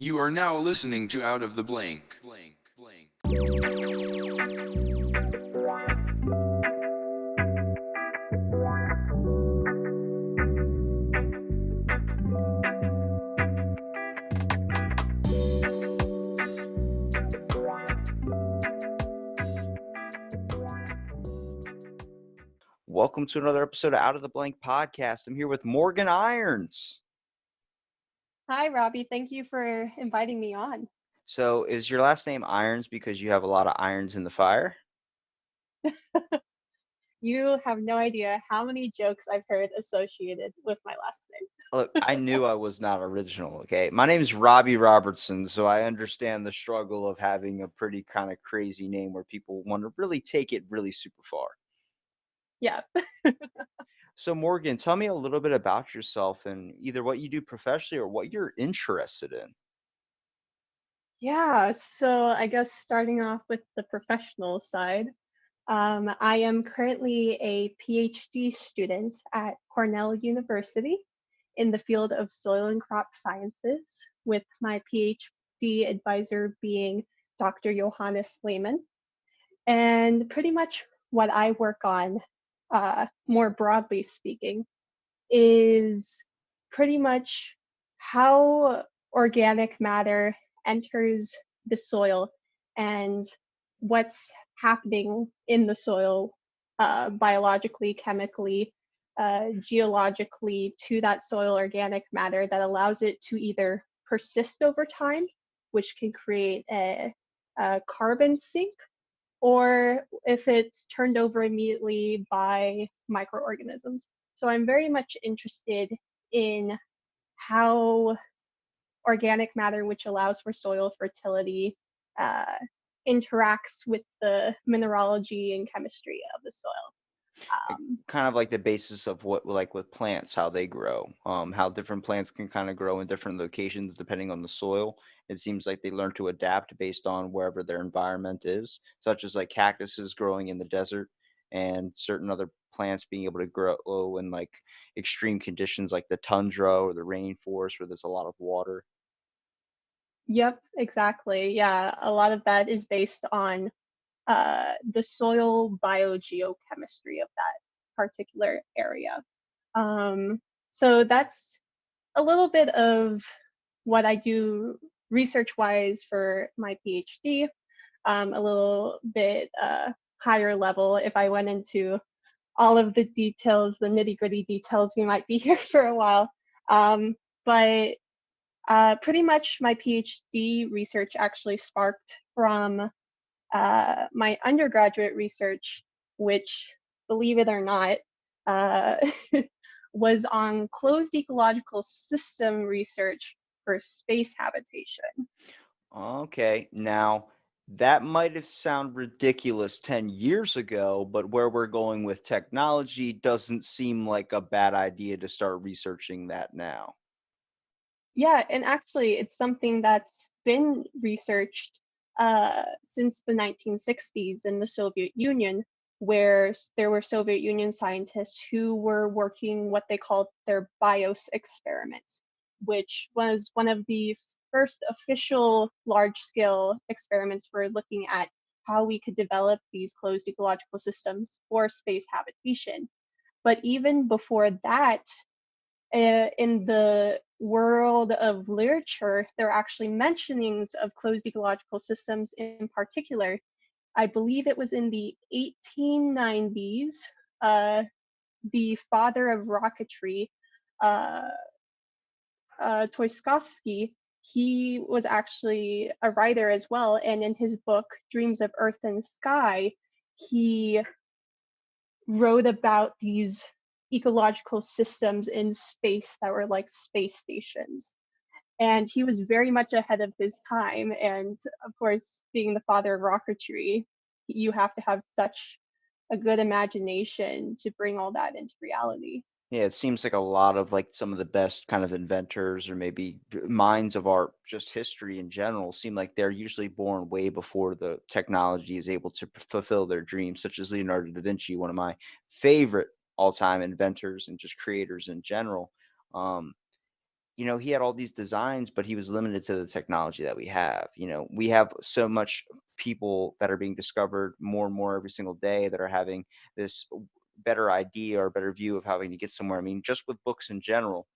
You are now listening to Out of the Blank. Welcome to another episode of Out of the Blank podcast. I'm here with Morgan Irons. Hi, Robbie. Thank you for inviting me on. So, is your last name Irons because you have a lot of irons in the fire? You have no idea how many jokes I've heard associated with my last name. Look, I knew I was not original, okay? My name is Robbie Robertson, so I understand the struggle of having a pretty kind of crazy name where people want to really take it really super far. Yeah. So, Morgan, tell me a little bit about yourself and either what you do professionally or what you're interested in. Yeah. So I guess starting off with the professional side, I am currently a PhD student at Cornell University in the field of soil and crop sciences, with my PhD advisor being Dr. Johannes Lehman. And pretty much what I work on, more broadly speaking, is pretty much how organic matter enters the soil and what's happening in the soil biologically, chemically, geologically to that soil organic matter that allows it to either persist over time, which can create a carbon sink, or if it's turned over immediately by microorganisms. So I'm very much interested in how organic matter, which allows for soil fertility, uh, interacts with the mineralogy and chemistry of the soil. Kind of like the basis of what like with plants, how they grow, how different plants can kind of grow in different locations depending on the soil. It seems like they learn to adapt based on wherever their environment is, such as like cactuses growing in the desert and certain other plants being able to grow in like extreme conditions like the tundra or the rainforest where there's a lot of water. Yep, exactly. Yeah, a lot of that is based on the soil biogeochemistry of that particular area. Um, so that's a little bit of what I do research wise for my PhD, a little bit higher level. If I went into all of the details, the nitty gritty details, we might be here for a while. But pretty much my PhD research actually sparked from my undergraduate research, which, believe it or not, uh, was on closed ecological system research for space habitation. Okay, now that might have sounded ridiculous 10 years ago, but where we're going with technology doesn't seem like a bad idea to start researching that now. Yeah, and actually, it's something that's been researched since the 1960s in the Soviet Union, where there were Soviet Union scientists who were working what they called their BIOS experiments, which was one of the first official large-scale experiments for looking at how we could develop these closed ecological systems for space habitation. But even before that, in the world of literature, there are actually mentionings of closed ecological systems in particular. I believe it was in the 1890s, uh, the father of rocketry, uh, Toyskovsky, he was actually a writer as well. And in his book, Dreams of Earth and Sky, he wrote about these ecological systems in space that were like space stations. And he was very much ahead of his time. And of course, being the father of rocketry, you have to have such a good imagination to bring all that into reality. Yeah, it seems like a lot of like some of the best kind of inventors or maybe minds of our just history in general seem like they're usually born way before the technology is able to fulfill their dreams, such as Leonardo da Vinci, one of my favorite all-time inventors and just creators in general. Um, he had all these designs, but he was limited to the technology that we have. We have so much people that are being discovered more and more every single day that are having this better idea or better view of having to get somewhere. I mean, just with books in general,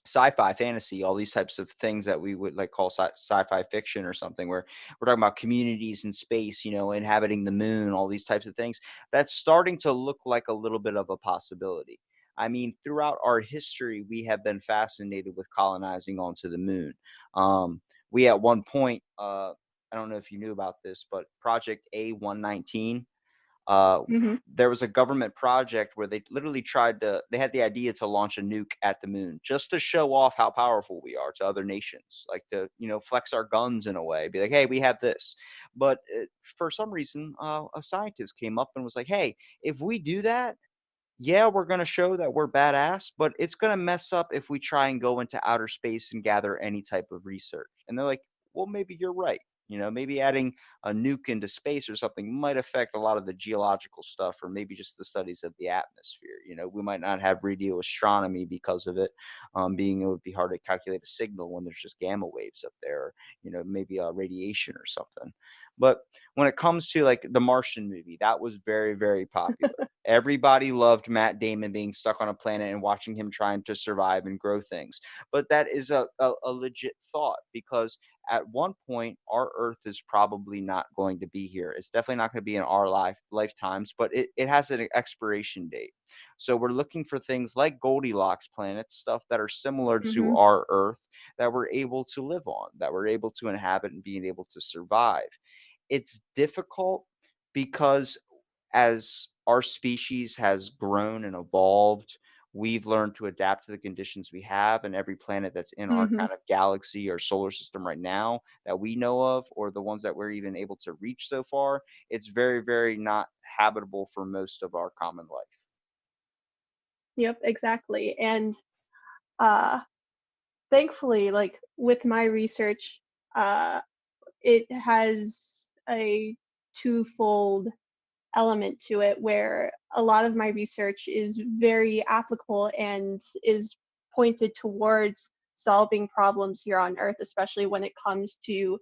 sci-fi, fantasy, all these types of things that we would like call sci-fi fiction or something, where we're talking about communities in space, inhabiting the moon, all these types of things. That's starting to look like a little bit of a possibility. I mean, throughout our history, we have been fascinated with colonizing onto the moon. We at one point, I don't know if you knew about this, but Project A119, uh, Hmm. there was a government project where they literally they had the idea to launch a nuke at the moon just to show off how powerful we are to other nations, like to, flex our guns in a way, be like, hey, we have this. But for some reason, a scientist came up and was like, hey, if we do that, yeah, we're going to show that we're badass, but it's going to mess up if we try and go into outer space and gather any type of research. And they're like, well, maybe you're right. Maybe adding a nuke into space or something might affect a lot of the geological stuff, or maybe just the studies of the atmosphere. We might not have radio astronomy because of it, being it would be hard to calculate a signal when there's just gamma waves up there, or, maybe radiation or something. But when it comes to like the Martian movie, that was very, very popular. Everybody loved Matt Damon being stuck on a planet and watching him trying to survive and grow things. But that is a legit thought, because at one point our Earth is probably not going to be here. It's definitely not going to be in our lifetimes, but it has an expiration date. So we're looking for things like Goldilocks planets, stuff that are similar to Hmm. our Earth, that we're able to live on, that we're able to inhabit and being able to survive. It's difficult because as our species has grown and evolved, we've learned to adapt to the conditions we have, and every planet that's in our Hmm. kind of galaxy or solar system right now that we know of, or the ones that we're even able to reach so far, it's very, very not habitable for most of our common life. Yep, exactly. And uh, thankfully, like with my research, uh, it has a twofold element to it where a lot of my research is very applicable and is pointed towards solving problems here on Earth, especially when it comes to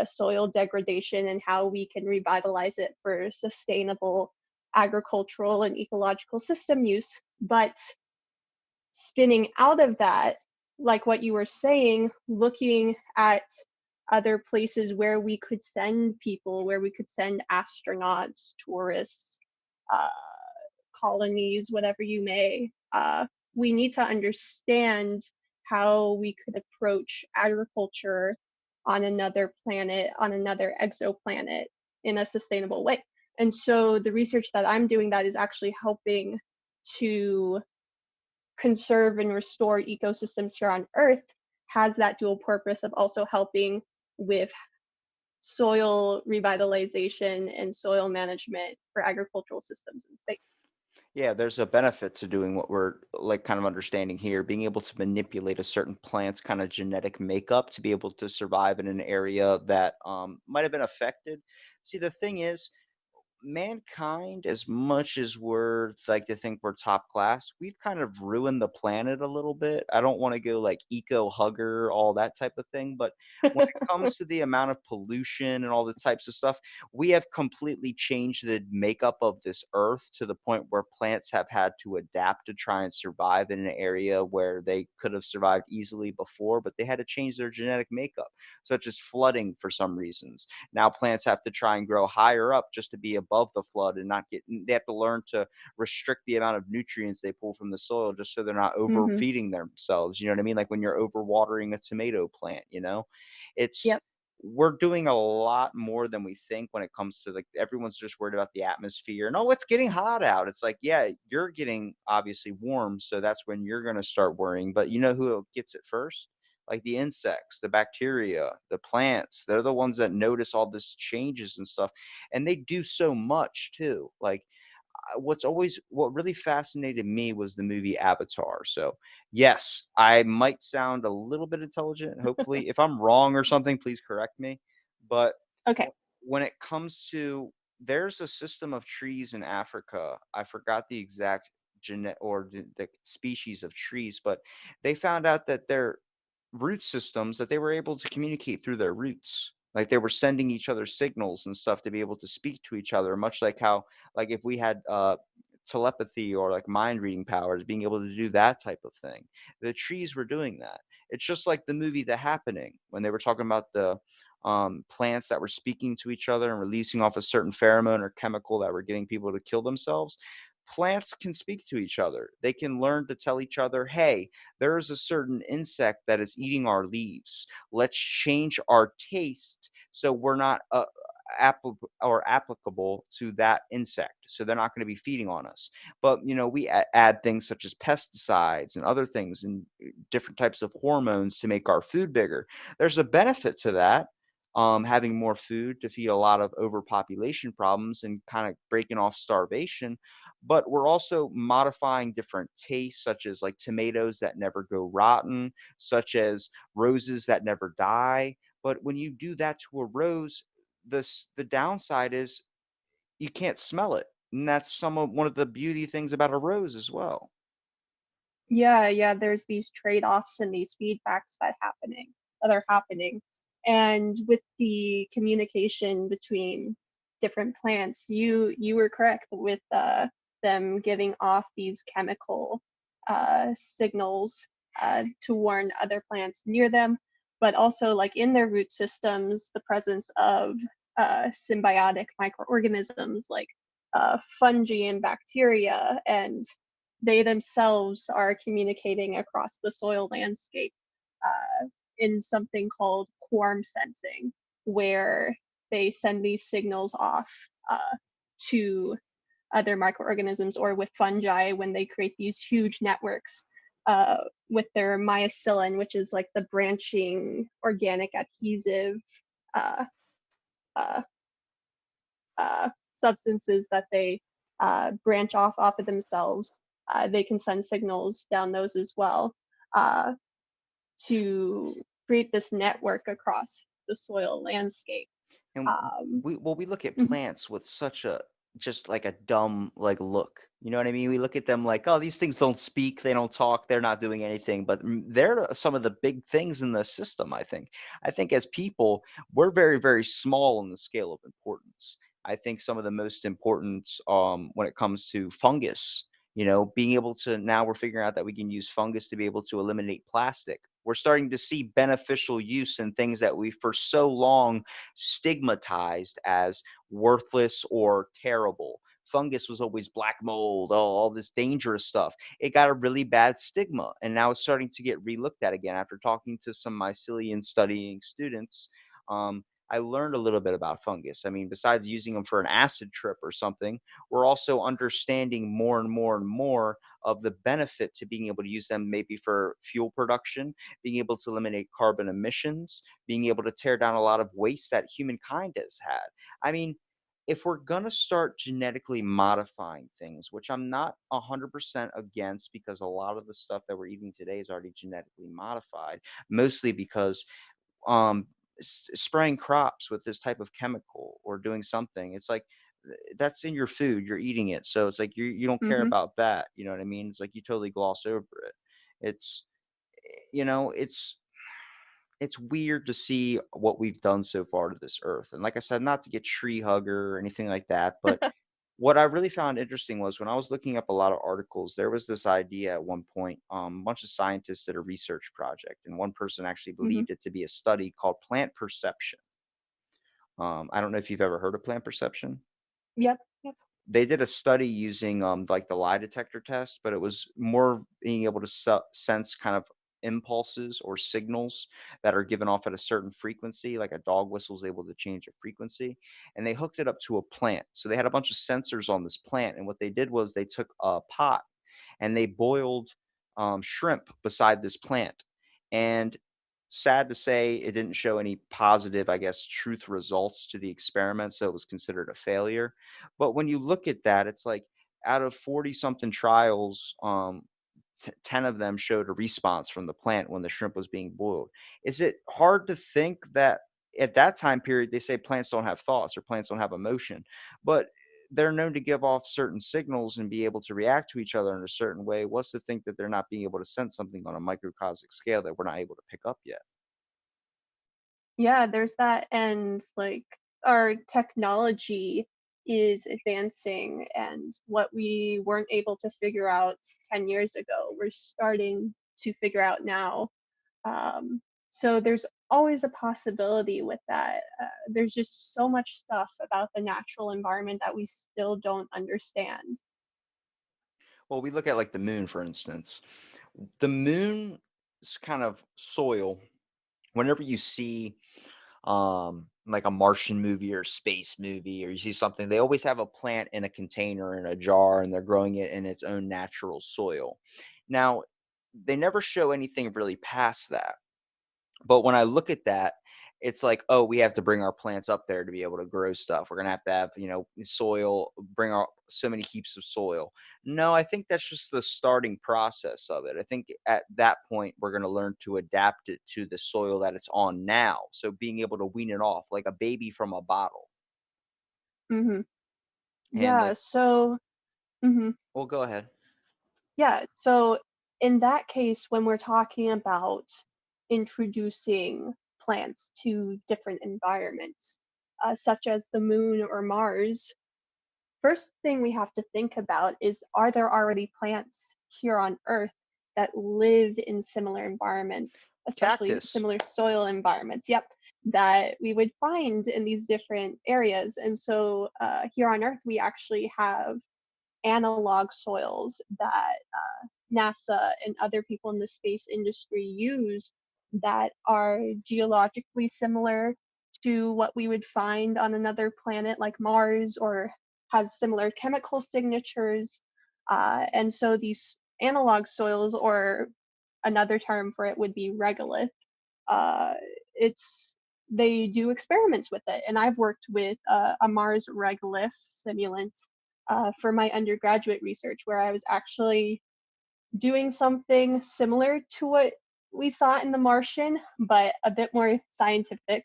soil degradation and how we can revitalize it for sustainable agricultural and ecological system use. But spinning out of that, like what you were saying, looking at other places where we could send people, where we could send astronauts, tourists, uh, colonies, whatever you may, we need to understand how we could approach agriculture on another planet, on another exoplanet in a sustainable way. And so the research that I'm doing that is actually helping to conserve and restore ecosystems here on Earth has that dual purpose of also helping with soil revitalization and soil management for agricultural systems in space. Yeah, there's a benefit to doing what we're like kind of understanding here, being able to manipulate a certain plant's kind of genetic makeup to be able to survive in an area that might have been affected. See, the thing is, mankind, as much as we're like to think we're top class, we've kind of ruined the planet a little bit. I don't want to go like eco hugger, all that type of thing, but when it comes to the amount of pollution and all the types of stuff, we have completely changed the makeup of this earth to the point where plants have had to adapt to try and survive in an area where they could have survived easily before, but they had to change their genetic makeup, such as flooding for some reasons. Now plants have to try and grow higher up just to be above the flood and not get, they have to learn to restrict the amount of nutrients they pull from the soil just so they're not Hmm. overfeeding themselves. You know what I mean? Like when you're overwatering a tomato plant, it's, Yep. we're doing a lot more than we think when it comes to like everyone's just worried about the atmosphere and oh, it's getting hot out. It's like, yeah, you're getting obviously warm, so that's when you're going to start worrying. But you know who gets it first? Like the insects, the bacteria, the plants. They're the ones that notice all this changes and stuff, and they do so much too. Like what really fascinated me was the movie Avatar. So yes, I might sound a little bit intelligent. Hopefully, if I'm wrong or something, please correct me. But Okay. when it comes to, there's a system of trees in Africa. I forgot the exact genet or the species of trees, but they found out that root systems that they were able to communicate through their roots. Like they were sending each other signals and stuff to be able to speak to each other, much like how, like if we had telepathy or like mind reading powers, being able to do that type of thing. The trees were doing that. It's just like the movie The Happening, when they were talking about the plants that were speaking to each other and releasing off a certain pheromone or chemical that were getting people to kill themselves. Plants can speak to each other. They can learn to tell each other, hey, there is a certain insect that is eating our leaves. Let's change our taste so we're not applicable to that insect. So they're not going to be feeding on us. But, we add things such as pesticides and other things and different types of hormones to make our food bigger. There's a benefit to that. Having more food to feed a lot of overpopulation problems and kind of breaking off starvation, but we're also modifying different tastes, such as like tomatoes that never go rotten, such as roses that never die. But when you do that to a rose, the downside is you can't smell it, and that's one of the beauty things about a rose as well. Yeah, yeah, there's these trade-offs and these feedbacks that are happening. And with the communication between different plants, you were correct with them giving off these chemical signals to warn other plants near them, but also like in their root systems, the presence of symbiotic microorganisms like fungi and bacteria, and they themselves are communicating across the soil landscape in something called quorum sensing, where they send these signals off to other microorganisms, or with fungi when they create these huge networks uh, with their mycelium, which is like the branching organic adhesive uh, uh, uh, substances that they branch off of themselves. They can send signals down those as well uh, to create this network across the soil landscape. And Um, we look at mhm, plants with such a just like a dumb like look. You know what I mean? We look at them like, oh, these things don't speak, they don't talk, they're not doing anything. But they're some of the big things in the system, I think. I think as people, we're very, very small in the scale of importance. I think some of the most important when it comes to fungus, being able to now we're figuring out that we can use fungus to be able to eliminate plastic. We're starting to see beneficial use in things that we for so long stigmatized as worthless or terrible. Fungus was always black mold, oh, all this dangerous stuff. It got a really bad stigma, and now it's starting to get relooked at again. After talking to some mycelium studying students, I learned a little bit about fungus. I mean, besides using them for an acid trip or something, we're also understanding more and more and more of the benefit to being able to use them maybe for fuel production, being able to eliminate carbon emissions, being able to tear down a lot of waste that humankind has had. I mean, if we're going to start genetically modifying things, which I'm not 100% against because a lot of the stuff that we're eating today is already genetically modified, mostly because um, spraying crops with this type of chemical or doing something, it's like that's in your food, you're eating it. So it's like you don't care mhm. about that. You know what I mean? It's like you totally gloss over it. It's, you know, it's weird to see what we've done so far to this earth. And like I said, not to get tree hugger or anything like that, but what I really found interesting was when I was looking up a lot of articles, there was this idea at one point. A bunch of scientists did a research project, and one person actually Mhm. believed it to be a study called plant perception. I don't know if you've ever heard of plant perception. Yep, yep. They did a study using like the lie detector test, but it was more being able to sense kind of impulses or signals that are given off at a certain frequency, like a dog whistle is able to change a frequency. And they hooked it up to a plant. So they had a bunch of sensors on this plant. And what they did was they took a pot and they boiled shrimp beside this plant. And sad to say, it didn't show any positive, I guess, truth results to the experiment. So it was considered a failure. But when you look at that, it's like out of 40 something trials, 10 of them showed a response from the plant when the shrimp was being boiled. Is it hard to think that at that time period, they say plants don't have thoughts or plants don't have emotion? But they're known to give off certain signals and be able to react to each other in a certain way. What's to think that they're not being able to sense something on a microcosmic scale that we're not able to pick up yet? Yeah, there's that, and like our technology is advancing, and what we weren't able to figure out 10 years ago, we're starting to figure out now. Um, so there's always a possibility with that. There's just so much stuff about the natural environment that we still don't understand. Well, we look at like the moon, for instance. The moon's kind of soil, whenever you see like a Martian movie or space movie, or you see something, they always have a plant in a container in a jar and they're growing it in its own natural soil. Now, they never show anything really past that. But when I look at that, it's like, oh, we have to bring our plants up there to be able to grow stuff. We're gonna have, soil, bring our so many heaps of soil. No, I think that's just the starting process of it. I think at that point we're gonna learn to adapt it to the soil that it's on now. So being able to wean it off like a baby from a bottle. hmm And like, Yeah, so mhm. well, go ahead. Yeah, so in that case, when we're talking about introducing plants to different environments, such as the moon or Mars, first thing we have to think about is, are there already plants here on Earth that live in similar environments, especially Cactus. similar soil environments? Yep, that we would find in these different areas. And so here on Earth, we actually have analog soils that NASA and other people in the space industry use that are geologically similar to what we would find on another planet like Mars, or has similar chemical signatures. And so these analog soils, or another term for it would be regolith, uh, it's they do experiments with it, and I've worked with a Mars regolith simulant for my undergraduate research, where I was actually doing something similar to what we saw in The Martian, but a bit more scientific,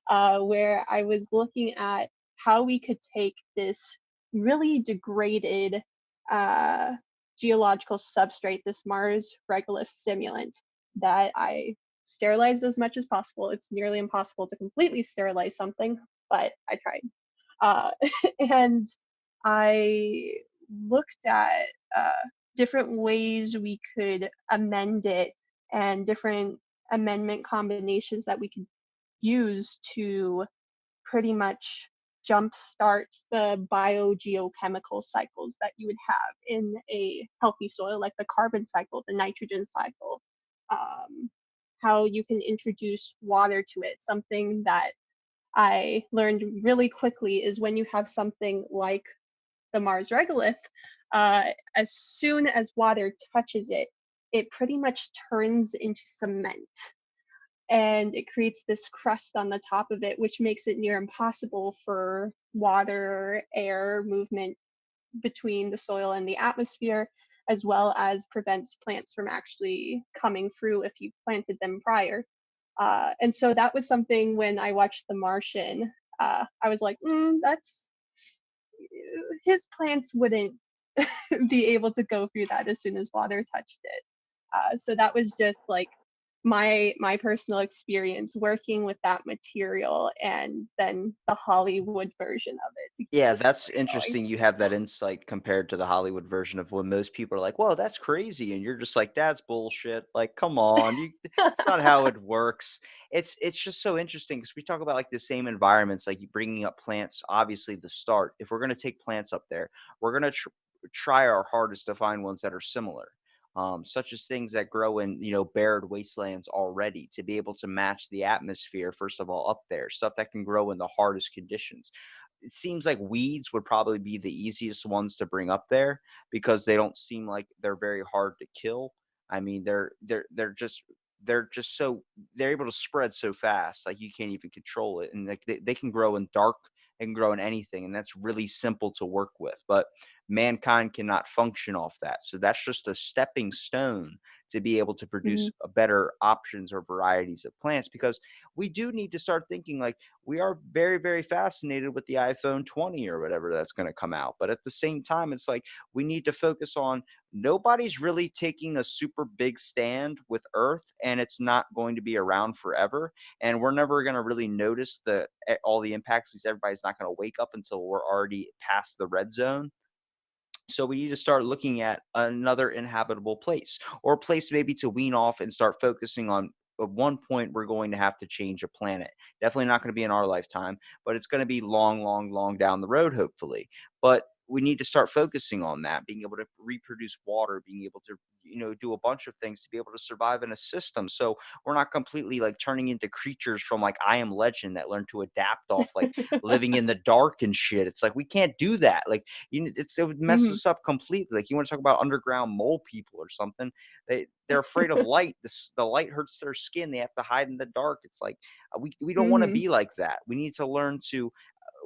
where I was looking at how we could take this really degraded uh, geological substrate, this Mars regolith simulant, that I sterilized as much as possible. It's nearly impossible to completely sterilize something, but I tried. Uh, and I looked at different ways we could amend it, and different amendment combinations that we could use to pretty much jumpstart the biogeochemical cycles that you would have in a healthy soil, like the carbon cycle, the nitrogen cycle. Um, how you can introduce water to it. Something that I learned really quickly is, when you have something like the Mars regolith, as soon as water touches it, it pretty much turns into cement, and it creates this crust on the top of it, which makes it near impossible for water, air movement between the soil and the atmosphere, as well as prevents plants from actually coming through if you planted them prior. And so that was something, when I watched The Martian, I was like, that's his plants wouldn't be able to go through that as soon as water touched it. So that was just like my personal experience working with that material, and then the Hollywood version of it to keep Yeah, the that's story going. interesting you have that insight compared to the Hollywood version of when most people are like, "Whoa, that's crazy," and you're just like, "That's bullshit." Like, come on, it's not how it works. It's just so interesting because we talk about like the same environments, like you bringing up plants. Obviously, the start. If we're gonna take plants up there, we're gonna try our hardest to find ones that are similar. Such as things that grow in bared wastelands already, to be able to match the atmosphere first of all up there, stuff that can grow in the hardest conditions. It seems like weeds would probably be the easiest ones to bring up there because they don't seem like they're very hard to kill. I mean, they're just so they're able to spread so fast, like you can't even control it, and like they can grow in dark, they can grow in anything, and that's really simple to work with. But mankind cannot function off that. So that's just a stepping stone to be able to produce Mhm. better options or varieties of plants, because we do need to start thinking like we are very, very fascinated with the iPhone 20 or whatever that's going to come out. But at the same time, it's like we need to focus on nobody's really taking a super big stand with Earth, and it's not going to be around forever. And we're never going to really notice all the impacts because everybody's not going to wake up until we're already past the red zone. So we need to start looking at another inhabitable place, or a place maybe to wean off and start focusing on. At one point, we're going to have to change a planet. Definitely not going to be in our lifetime, but it's going to be long, long, long down the road, hopefully. But we need to start focusing on that, being able to reproduce water, being able to, do a bunch of things to be able to survive in a system. So we're not completely like turning into creatures from like I Am Legend that learn to adapt off like living in the dark and shit. It's like we can't do that. Like it would mess Mhm. us up completely. Like you want to talk about underground mole people or something? They're afraid of light. The light hurts their skin. They have to hide in the dark. It's like we don't want to Mhm. be like that. We need to learn to.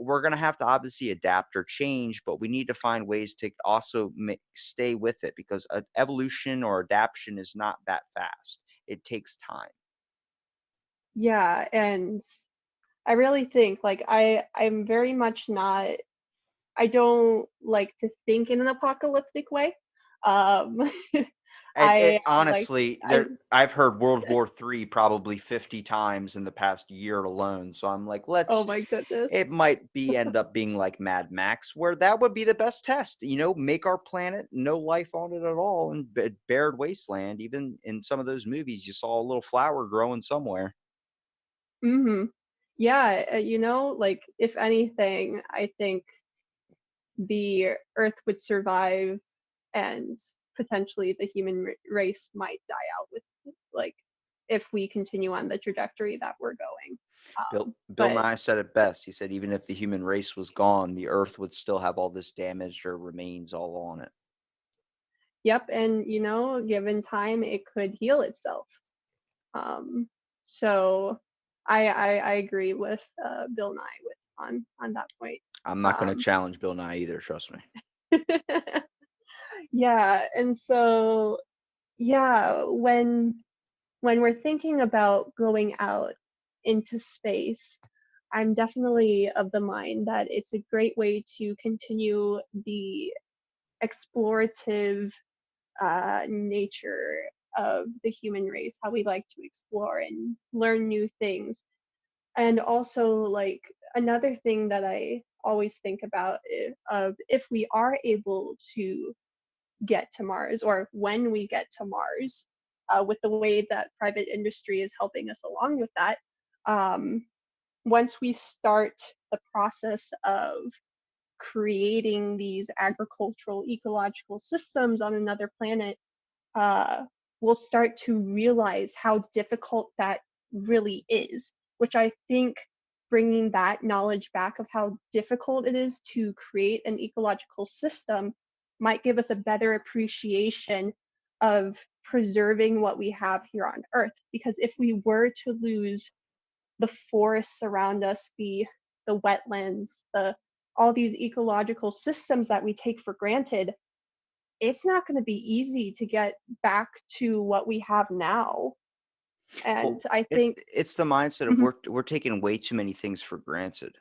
We're gonna have to obviously adapt or change, but we need to find ways to also stay with it, because evolution or adaptation is not that fast. It takes time. Yeah, and I really think like I'm very much not I don't like to think in an apocalyptic way. Um It I like honestly, I I've heard World War III probably 50 times in the past year alone. So I'm like, oh let's my goodness. it might be end up being like Mad Max, where that would be the best test. Make our planet no life on it at all, and bared wasteland. Even in some of those movies, you saw a little flower growing somewhere. Mhm. Yeah, like if anything, I think the Earth would survive and potentially the human race might die out with like if we continue on the trajectory that we're going. Bill But Nye said it best. He said even if the human race was gone, the Earth would still have all this damaged or remains all on it. yep, and given time, it could heal itself. Um, so I agree with Bill Nye on that point. I'm not going to Um, challenge Bill Nye either. Trust me. yeah, and so yeah, when we're thinking about going out into space, I'm definitely of the mind that it's a great way to continue the explorative nature of the human race, how we like to explore and learn new things. And also, like, another thing that I always think about of if we are able to get to Mars, or when we get to Mars, with the way that private industry is helping us along with that, um, once we start the process of creating these agricultural ecological systems on another planet, uh, we'll start to realize how difficult that really is, which I think bringing that knowledge back of how difficult it is to create an ecological system might give us a better appreciation of preserving what we have here on Earth. Because if we were to lose the forests around us, the wetlands, the all these ecological systems that we take for granted, it's not going to be easy to get back to what we have now. And Well, I think, it's the mindset of mhm, we're taking way too many things for granted.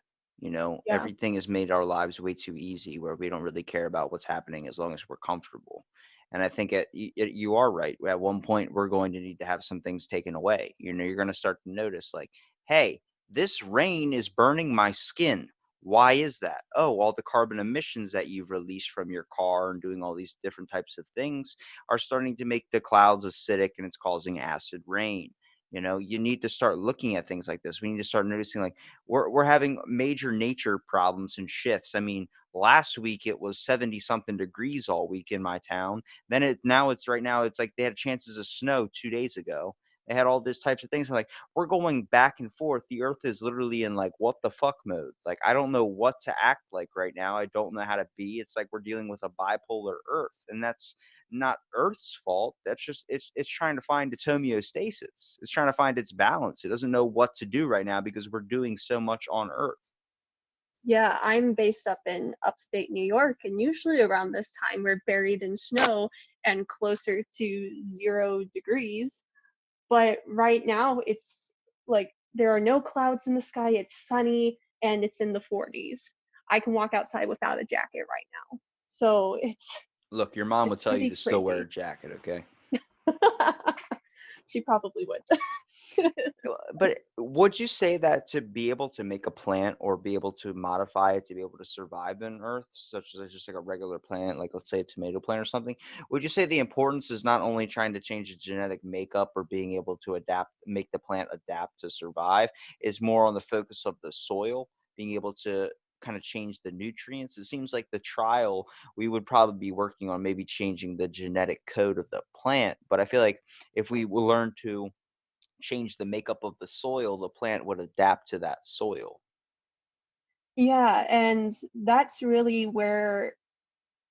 yeah, Everything has made our lives way too easy, where we don't really care about what's happening as long as we're comfortable. And I think you are right. At one point, we're going to need to have some things taken away. You're going to start to notice, like, hey, this rain is burning my skin. Why is that? Oh, all the carbon emissions that you've released from your car and doing all these different types of things are starting to make the clouds acidic, and it's causing acid rain. You need to start looking at things like this. We need to start noticing, like, we're having major nature problems and shifts. I mean, last week it was 70 something degrees all week in my town. Then right now it's like they had chances of snow 2 days ago. They had all these types of things. Like, we're going back and forth. The earth is literally in like what the fuck mode. Like, I don't know what to act like right now. I don't know how to be. It's like we're dealing with a bipolar earth. And that's not Earth's fault. That's just it's trying to find its homeostasis. It's trying to find its balance. It doesn't know what to do right now because we're doing so much on Earth. Yeah, I'm based up in upstate New York, and usually around this time we're buried in snow and closer to 0 degrees. But right now it's like there are no clouds in the sky, it's sunny, and it's in the 40s. I can walk outside without a jacket right now. So Look, your mom it's would tell you pretty to still wear a crazy. jacket, okay? She probably would. But would you say that to be able to make a plant or be able to modify it to be able to survive on Earth, such as just like a regular plant, like let's say a tomato plant or something, would you say the importance is not only trying to change the genetic makeup or being able to adapt, make the plant adapt to survive, is more on the focus of the soil, being able to kind of change the nutrients? It seems like the trial we would probably be working on maybe changing the genetic code of the plant, but I feel like if we will learn to change the makeup of the soil, the plant would adapt to that soil. Yeah, and that's really where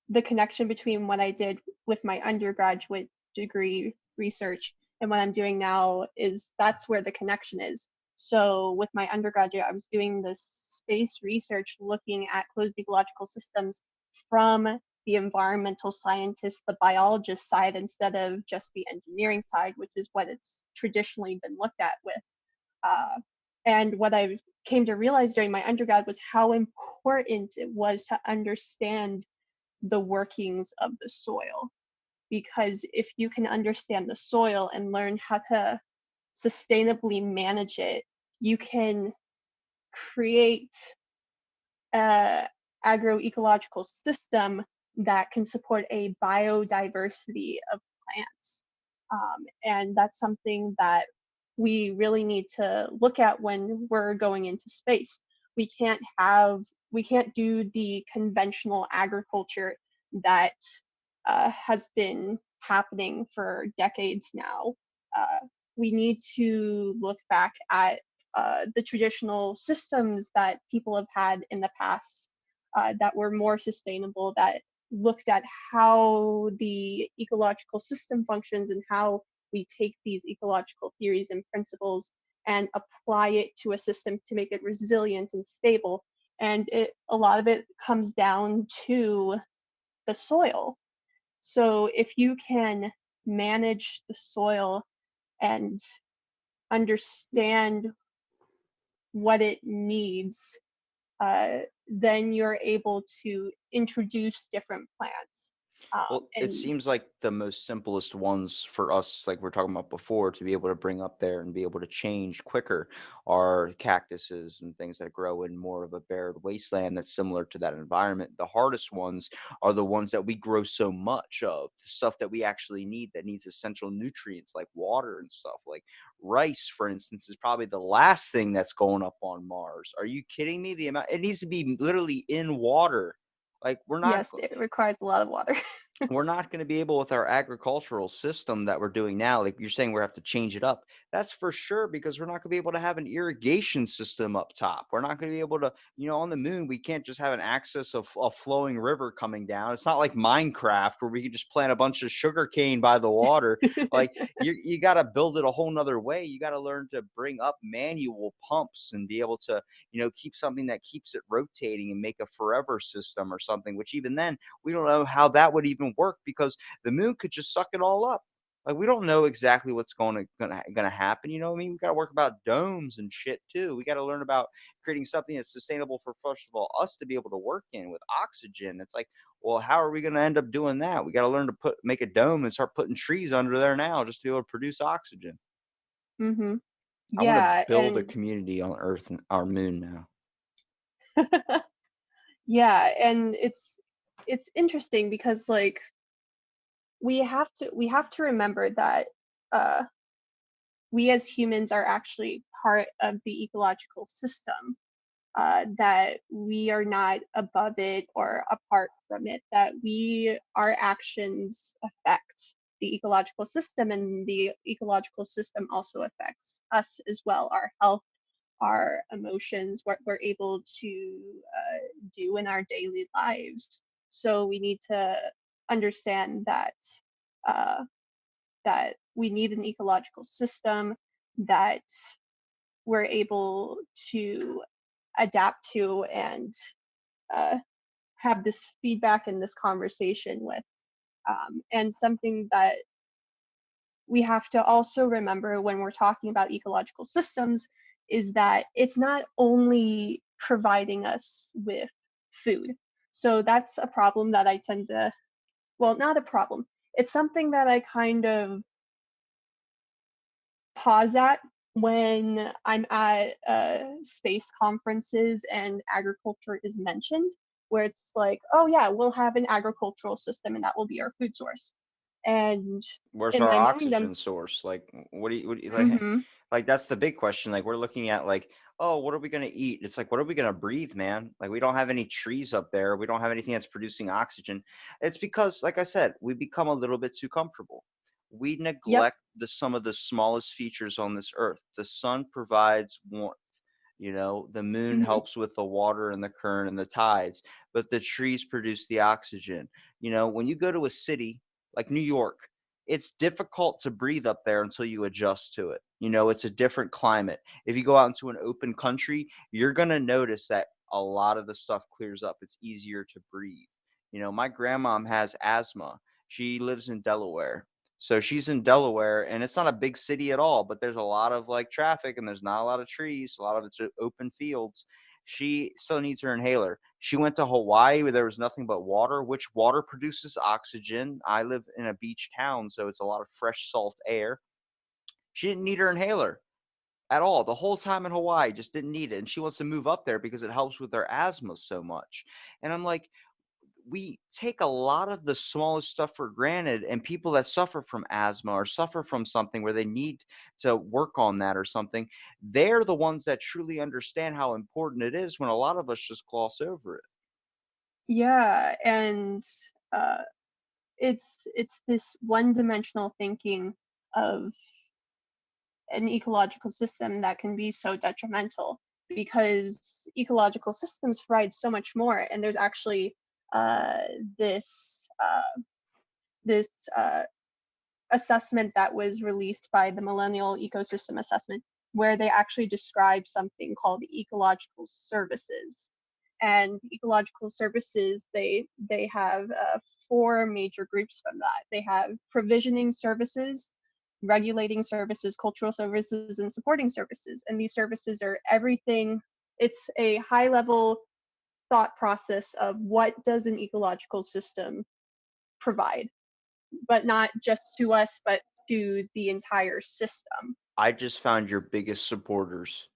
the connection between what I did with my undergraduate degree research and what I'm doing now is that's where the connection is. So with my undergraduate, I was doing this space research looking at closed ecological systems from the environmental scientist, the biologist side, instead of just the engineering side, which is what it's traditionally been looked at with. Uh, and what I came to realize during my undergrad was how important it was to understand the workings of the soil. Because if you can understand the soil and learn how to sustainably manage it, you can create a agroecological system that can support a biodiversity of plants. And that's something that we really need to look at when we're going into space. We can't have, we can't do the conventional agriculture that has been happening for decades now. We need to look back at the traditional systems that people have had in the past that were more sustainable, that looked at how the ecological system functions and how we take these ecological theories and principles and apply it to a system to make it resilient and stable. And a lot of it comes down to the soil. So if you can manage the soil and understand what it needs, then you're able to introduce different plants. Well, it And seems like the most simplest ones for us, like we're talking about before, to be able to bring up there and be able to change quicker are cactuses and things that grow in more of a barren wasteland that's similar to that environment. The hardest ones are the ones that we grow so much of, the stuff that we actually need that needs essential nutrients like water and stuff. Like rice, for instance, is probably the last thing that's going up on Mars. Are you kidding me? The amount it needs to be literally in water. Like yes, it requires a lot of water. we're not going to be able with our agricultural system that we're doing now, like you're saying, we have to change it up. That's for sure, because we're not going to be able to have an irrigation system up top. We're not going to be able to, on the moon, we can't just have an access of a flowing river coming down. It's not like Minecraft where we can just plant a bunch of sugar cane by the water. Like you got to build it a whole nother way. You got to learn to bring up manual pumps and be able to, keep something that keeps it rotating and make a forever system or something, which even then we don't know how that would even work, because the moon could just suck it all up. Like we don't know exactly what's gonna happen. You know what I mean? We got to work about domes and shit too. We got to learn about creating something that's sustainable for, first of all, us to be able to work in with oxygen. It's like, well, how are we going to end up doing that? We got to learn to make a dome and start putting trees under there now just to be able to produce oxygen. hmm I want to Yeah, build a and community on Earth and our moon now. yeah, and it's interesting because like we have to remember that uh, we as humans are actually part of the ecological system, that we are not above it or apart from it, that our actions affect the ecological system, and the ecological system also affects us as well, our health, our emotions, what we're able to do in our daily lives. So we need to understand uh, that we need an ecological system, that we're able to adapt to and uh, have this feedback and this conversation with. And something that we have to also remember when we're talking about ecological systems is that it's not only providing us with food. So that's a problem that I tend to, well, not a problem. It's something that I kind of pause at when I'm at space conferences and agriculture is mentioned, where it's like, oh yeah, we'll have an agricultural system and that will be our food source. And Where's in our my mind, oxygen source? Like, what do you like? hmm Like, that's the big question. Like, we're looking at like, oh, what are we gonna eat? It's like, what are we gonna breathe, man? Like, we don't have any trees up there. We don't have anything that's producing oxygen. It's because, like I said, we become a little bit too comfortable. We yep, neglect some of the smallest features on this earth. The sun provides warmth. The moon hmm helps with the water and the current and the tides, but the trees produce the oxygen. When you go to a city like New York, it's difficult to breathe up there until you adjust to it. It's a different climate. If you go out into an open country, you're going to notice that a lot of the stuff clears up. It's easier to breathe. My grandmom has asthma. She lives in Delaware. So she's in Delaware, and it's not a big city at all, but there's a lot of like traffic and there's not a lot of trees. A lot of it's open fields. She still needs her inhaler. She went to Hawaii where there was nothing but water, which water produces oxygen. I live in a beach town, so it's a lot of fresh salt air. She didn't need her inhaler at all. The whole time in Hawaii, just didn't need it. And she wants to move up there because it helps with her asthma so much. And I'm like, we take a lot of the smallest stuff for granted, and people that suffer from asthma or suffer from something where they need to work on that or something, they're the ones that truly understand how important it is, when a lot of us just gloss over it. yeah, and uh, it's this one-dimensional thinking of an ecological system that can be so detrimental because ecological systems provide so much more. And there's actually uh, this this assessment that was released by the Millennial Ecosystem Assessment, where they actually describe something called ecological services. And ecological services, they have four major groups from that. They have provisioning services, regulating services, cultural services, and supporting services. And these services are everything. It's a high level thought process of what does an ecological system provide, but not just to us, but to the entire system. I just found your biggest supporters.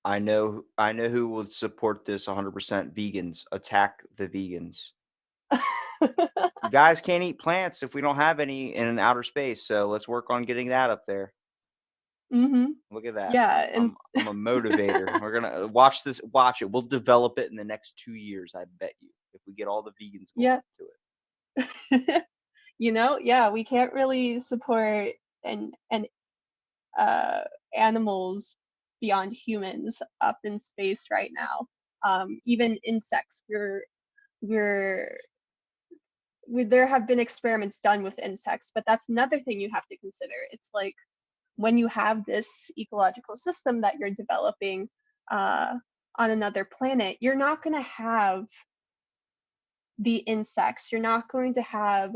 I know who would support this 100%. Vegans. Attack the vegans. You guys can't eat plants if we don't have any in outer space, so let's work on getting that up there. hmm Look at that. Yeah, and I'm a motivator. We're gonna watch this. Watch it. We'll develop it in the next 2 years. I bet you, if we get all the vegans going yeah, to it. yeah, we can't really support and uh animals beyond humans up in space right now. Even insects, we're there have been experiments done with insects, but that's another thing you have to consider. It's like when you have this ecological system that you're developing uh, on another planet, you're not going to have the insects, you're not going to have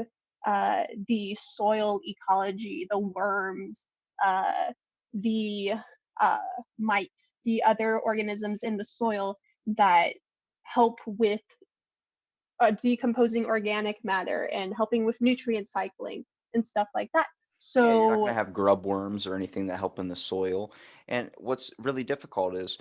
the soil ecology, the worms, uh, the uh, mites, the other organisms in the soil that help with decomposing organic matter and helping with nutrient cycling and stuff like that. Yeah, you're not gonna So, have grub worms or anything that help in the soil. And what's really difficult is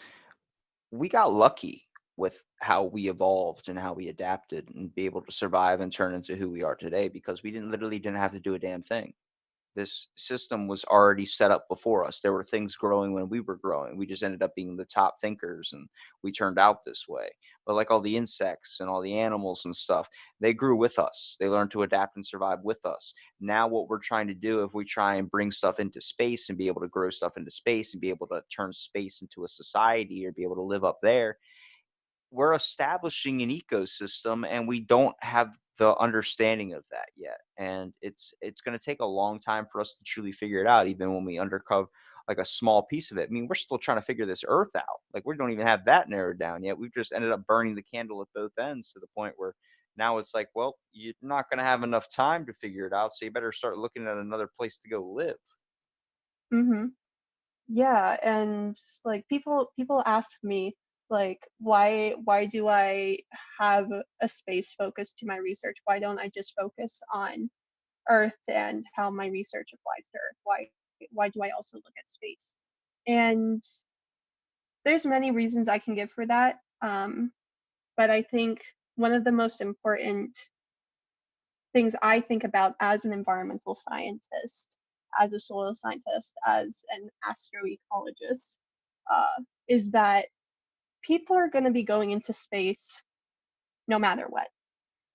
we got lucky with how we evolved and how we adapted and be able to survive and turn into who we are today, because we didn't have to do a damn thing. This system was already set up before us. There were things growing when we were growing. We just ended up being the top thinkers, and we turned out this way. But like all the insects and all the animals and stuff, they grew with us. They learned to adapt and survive with us. Now, what we're trying to do, if we try and bring stuff into space and be able to grow stuff into space and be able to turn space into a society or be able to live up there, we're establishing an ecosystem, and we don't have the understanding of that yet. And it's going to take a long time for us to truly figure it out, even when we like a small piece of it. I mean, we're still trying to figure this Earth out. Like we don't even have that narrowed down yet. We've just ended up burning the candle at both ends to the point where now it's like, well, you're not going to have enough time to figure it out, so you better start looking at another place to go live. Mm-hmm. Yeah, and like people ask me like why do I have a space focus to my research? Why don't I just focus on Earth and how my research applies to Earth? Why do I also look at space? And there's many reasons I can give for that. But I think one of the most important things I think about as an environmental scientist, as a soil scientist, as an astroecologist, is that people are going to be going into space no matter what.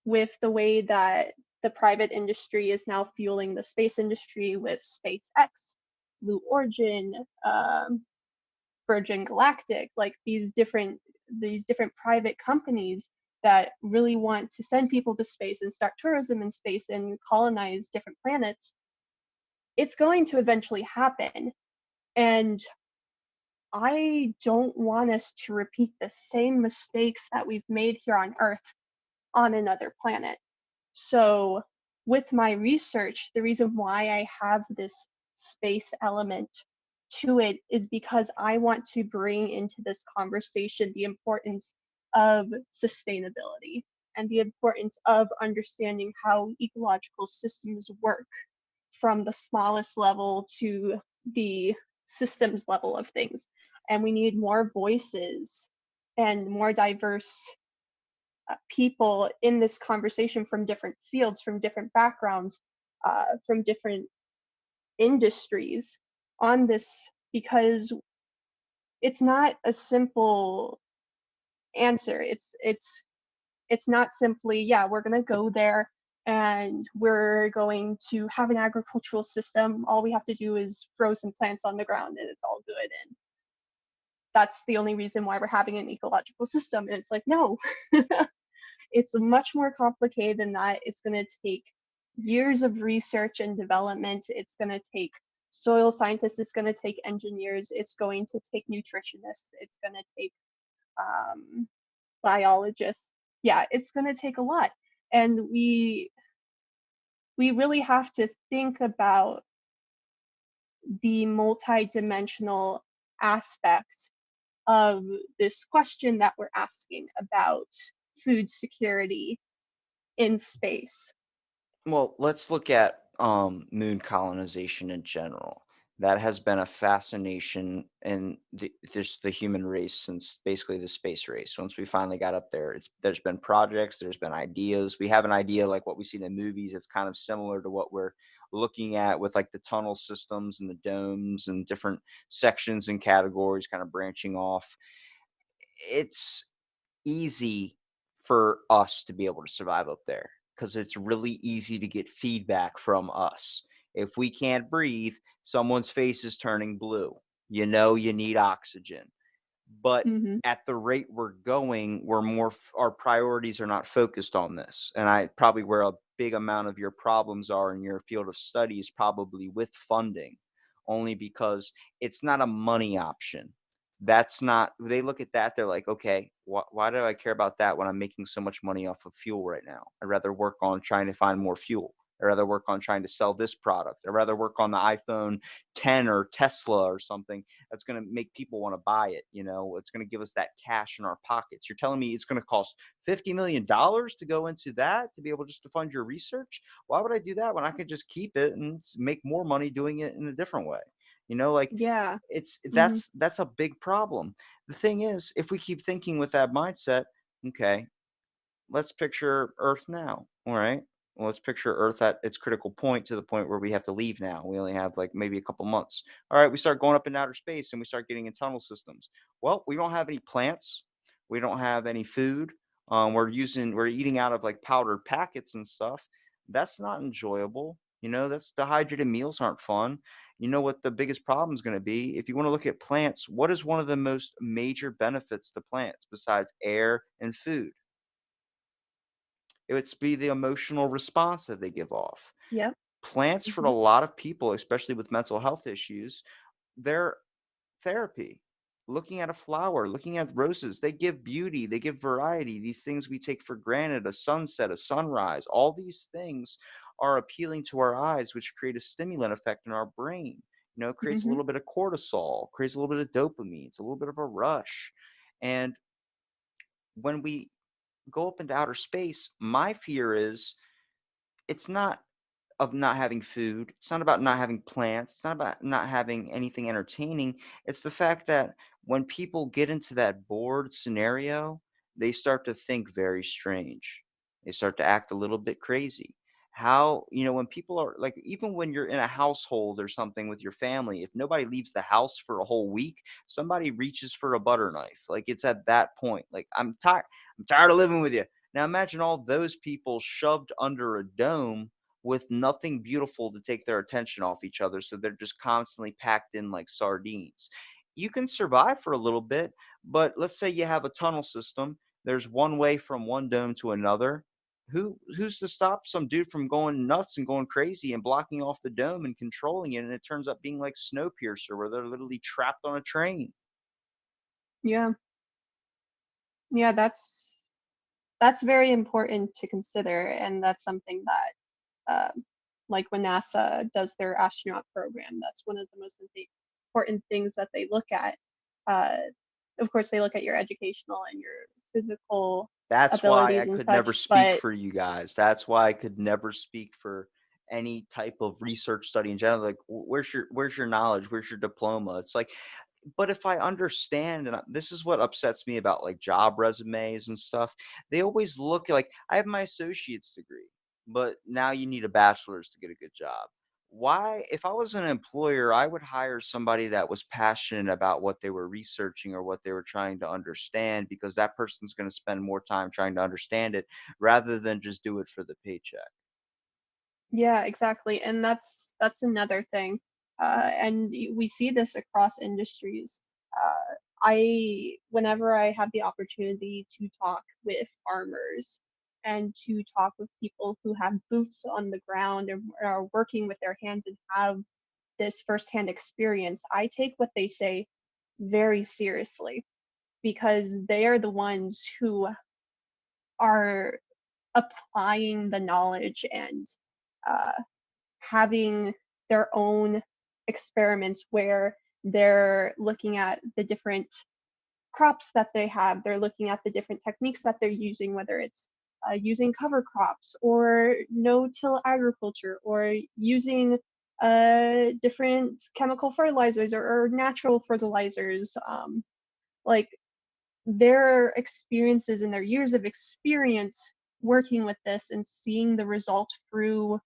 With the way that the private industry is now fueling the space industry with SpaceX, Blue Origin, Virgin Galactic, like these different private companies that really want to send people to space and start tourism in space and colonize different planets, it's going to eventually happen. And I don't want us to repeat the same mistakes that we've made here on Earth on another planet. So, with my research, the reason why I have this space element to it is because I want to bring into this conversation the importance of sustainability and the importance of understanding how ecological systems work from the smallest level to the systems level of things. And we need more voices and more diverse people in this conversation from different fields, from different backgrounds, from different industries on this, because it's not a simple answer. It's not simply, yeah, we're going to go there and we're going to have an agricultural system. All we have to do is grow some plants on the ground and it's all good. And that's the only reason why we're having an ecological system. And it's like, no, it's much more complicated than that. It's going to take years of research and development. It's going to take soil scientists. It's going to take engineers. It's going to take nutritionists. It's going to take um, biologists. Yeah, it's going to take a lot. And we really have to think about the multidimensional aspect of this question that we're asking about food security in space. Well, let's look at moon colonization in general. That has been a fascination in just the human race since basically the space race. Once we finally got up there, there's been projects, there's been ideas. We have an idea like what we see in movies. It's kind of similar to what we're looking at with like the tunnel systems and the domes and different sections and categories kind of branching off. It's easy for us to be able to survive up there because it's really easy to get feedback from us. If we can't breathe, someone's face is turning blue. You know, you need oxygen. But Hmm. at the rate we're going, our priorities are not focused on this. And I probably where a big amount of your problems are in your field of study is probably with funding, only because it's not a money option. That's not, they look at that, they're like, okay, why do I care about that when I'm making so much money off of fuel right now? I'd rather work on trying to find more fuel. I'd rather work on trying to sell this product. I'd rather work on the iPhone 10 or Tesla or something that's going to make people want to buy it. You know, it's going to give us that cash in our pockets. You're telling me it's going to cost $50 million to go into that to be able just to fund your research? Why would I do that when I could just keep it and make more money doing it in a different way? You know, like Yeah. it's Hmm. that's a big problem. The thing is, if we keep thinking with that mindset, okay, let's picture Earth now. All right. Well, let's picture Earth at its critical point to the point where we have to leave now. We only have like maybe a couple months. All right. We start going up in outer space and we start getting in tunnel systems. Well, we don't have any plants. We don't have any food. We're eating out of like powdered packets and stuff. That's not enjoyable. You know, that's dehydrated meals aren't fun. You know what the biggest problem is going to be? If you want to look at plants, what is one of the most major benefits to plants besides air and food? It would be the emotional response that they give off. Yep. Plants for a Hmm. lot of people, especially with mental health issues, their therapy. Looking at a flower, looking at roses, they give beauty, they give variety. These things we take for granted, a sunset, a sunrise, all these things are appealing to our eyes, which create a stimulant effect in our brain. It creates a Hmm. little bit of cortisol, creates a little bit of dopamine, it's a little bit of a rush. And when we go up into outer space, my fear is it's not of not having food. It's not about not having plants. It's not about not having anything entertaining. It's the fact that when people get into that bored scenario, they start to think very strange. They start to act a little bit crazy. When people are like, even when you're in a household or something with your family, if nobody leaves the house for a whole week, somebody reaches for a butter knife. Like it's at that point. Like I'm tired of living with you. Now imagine all those people shoved under a dome with nothing beautiful to take their attention off each other. So they're just constantly packed in like sardines. You can survive for a little bit, but let's say you have a tunnel system. There's one way from one dome to another. Who's to stop some dude from going nuts and going crazy and blocking off the dome and controlling it? And it turns up being like Snowpiercer, where they're literally trapped on a train. Yeah, yeah, that's very important to consider, and that's something that, like when NASA does their astronaut program, that's one of the most important things that they look at. Uh, of course, they look at your educational and your physical That's why I abilities and could never such, speak but for you guys. That's why I could never speak for any type of research study in general. Like, where's your knowledge? Where's your diploma? It's like, but if I understand, and this is what upsets me about like job resumes and stuff, they always look like I have my associate's degree, but now you need a bachelor's to get a good job. Why, if I was an employer, I would hire somebody that was passionate about what they were researching or what they were trying to understand, because that person's going to spend more time trying to understand it rather than just do it for the paycheck. yeah, exactly. And that's another thing. And we see this across industries. Whenever I have the opportunity to talk with farmers and to talk with people who have boots on the ground and are working with their hands and have this firsthand experience, I take what they say very seriously because they are the ones who are applying the knowledge and uh, having their own experiments where they're looking at the different crops that they have. They're looking at the different techniques that they're using, whether it's using cover crops or no-till agriculture or using different chemical fertilizers or natural fertilizers. Like their experiences and their years of experience working with this and seeing the result through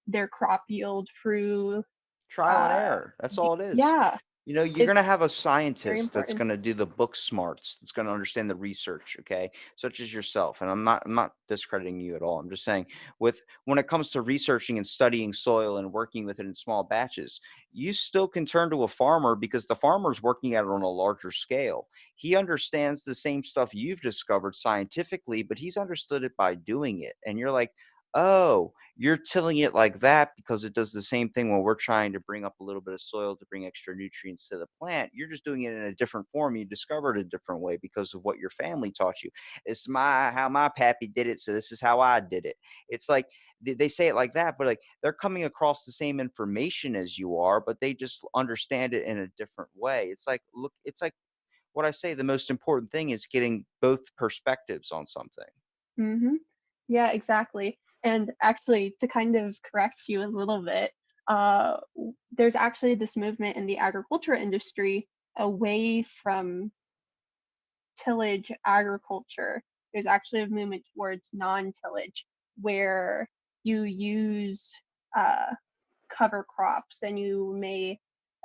their crop yield, through Trial and uh, error. That's all it is. yeah, You're going it's to have a very scientist that's important. going to do the book smarts, that's going to understand the research, okay? Such as yourself. And I'm not discrediting you at all. I'm just saying when it comes to researching and studying soil and working with it in small batches, you still can turn to a farmer because the farmer's working at it on a larger scale. He understands the same stuff you've discovered scientifically, but he's understood it by doing it. And you're like, "Oh, you're tilling it like that because it does the same thing when we're trying to bring up a little bit of soil to bring extra nutrients to the plant. You're just doing it in a different form. You discovered a different way because of what your family taught you. It's my how my pappy did it, so this is how I did it." It's like they say it like that, but like they're coming across the same information as you are, but they just understand it in a different way. It's like it's like what I say. The most important thing is getting both perspectives on something. Hmm. Yeah, exactly. And actually, to kind of correct you a little bit, there's actually this movement in the agriculture industry away from tillage agriculture. There's actually a movement towards non-tillage where you use uh, cover crops and you may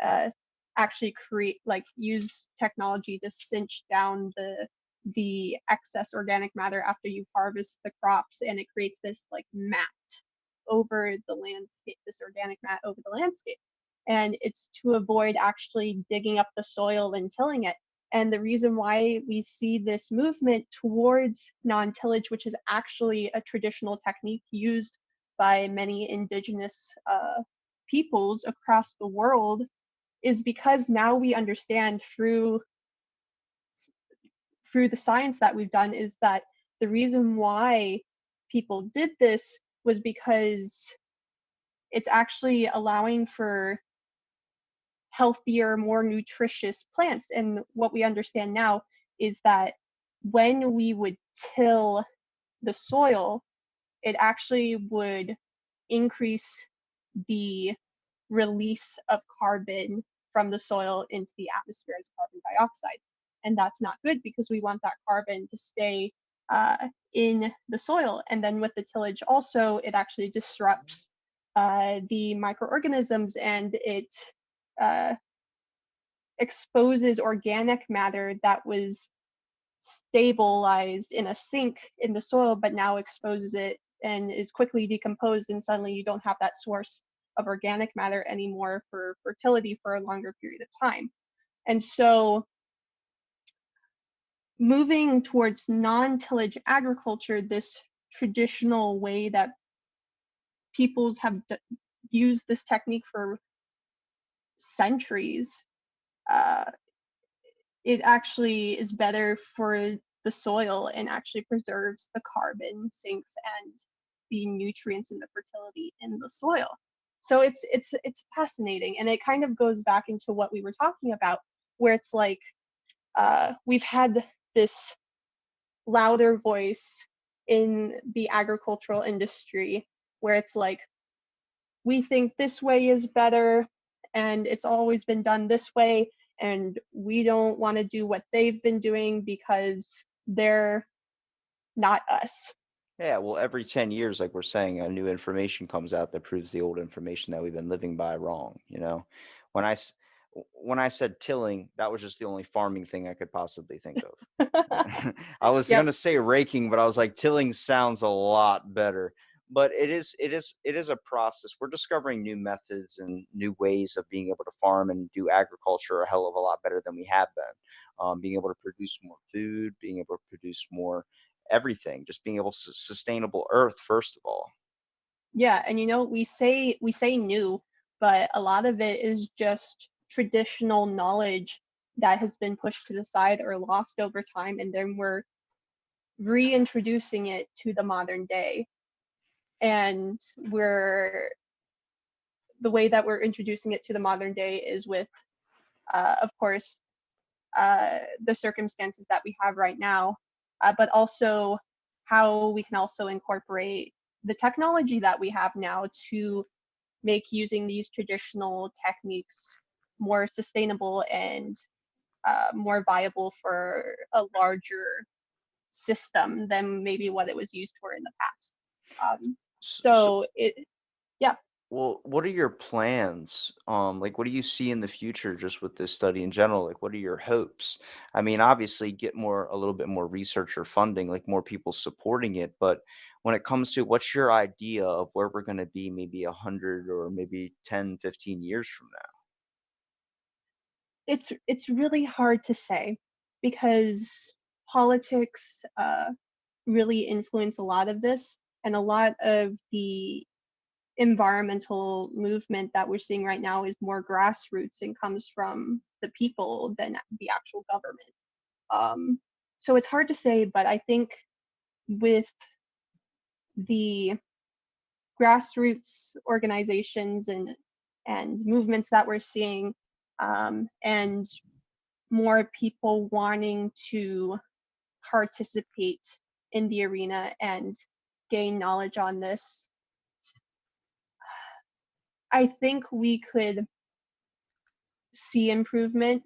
uh, actually create like use technology to cinch down the excess organic matter after you harvest the crops, and it creates this like mat over the landscape, this organic mat over the landscape, and it's to avoid actually digging up the soil and tilling it. And the reason why we see this movement towards non-tillage, which is actually a traditional technique used by many indigenous peoples across the world, is because now we understand through the science that we've done is that the reason why people did this was because it's actually allowing for healthier, more nutritious plants. And what we understand now is that when we would till the soil, it actually would increase the release of carbon from the soil into the atmosphere as carbon dioxide. And that's not good because we want that carbon to stay in the soil. And then with the tillage also, it actually disrupts the microorganisms, and it uh, exposes organic matter that was stabilized in a sink in the soil, but now exposes it and is quickly decomposed, and suddenly you don't have that source of organic matter anymore for fertility for a longer period of time. And so moving towards non-tillage agriculture, this traditional way that peoples have used this technique for centuries, uh, it actually is better for the soil and actually preserves the carbon sinks and the nutrients and the fertility in the soil. So it's fascinating, and it kind of goes back into what we were talking about, where it's like we've had this louder voice in the agricultural industry where it's like we think this way is better and it's always been done this way, and we don't want to do what they've been doing because they're not us. Yeah, well, every 10 years, like we're saying, new information comes out that proves the old information that we've been living by wrong, you know? When I s- when I said tilling, that was just the only farming thing I could possibly think of. I was Yep. gonna say raking, but I was like, tilling sounds a lot better. But it is a process. We're discovering new methods and new ways of being able to farm and do agriculture a hell of a lot better than we have been. Being able to produce more food, being able to produce more everything, just being able to sustainable earth, first of all. Yeah, and we say new, but a lot of it is just traditional knowledge that has been pushed to the side or lost over time, and then we're reintroducing it to the modern day. And we're the way that we're introducing it to the modern day is with, of course, the circumstances that we have right now, but also how we can also incorporate the technology that we have now to make using these traditional techniques more sustainable and more viable for a larger system than maybe what it was used for in the past. So, So yeah, well, what are your plans? Like, what do you see in the future just with this study in general? Like, what are your hopes? I mean, obviously, get a little bit more research or funding, like more people supporting it. But when it comes to what's your idea of where we're going to be maybe 100 or maybe 10, 15 years from now? it's really hard to say because politics really influence a lot of this, and a lot of the environmental movement that we're seeing right now is more grassroots and comes from the people than the actual government. Um, so it's hard to say, but I think with the grassroots organizations and movements that we're seeing, and more people wanting to participate in the arena and gain knowledge on this, I think we could see improvement.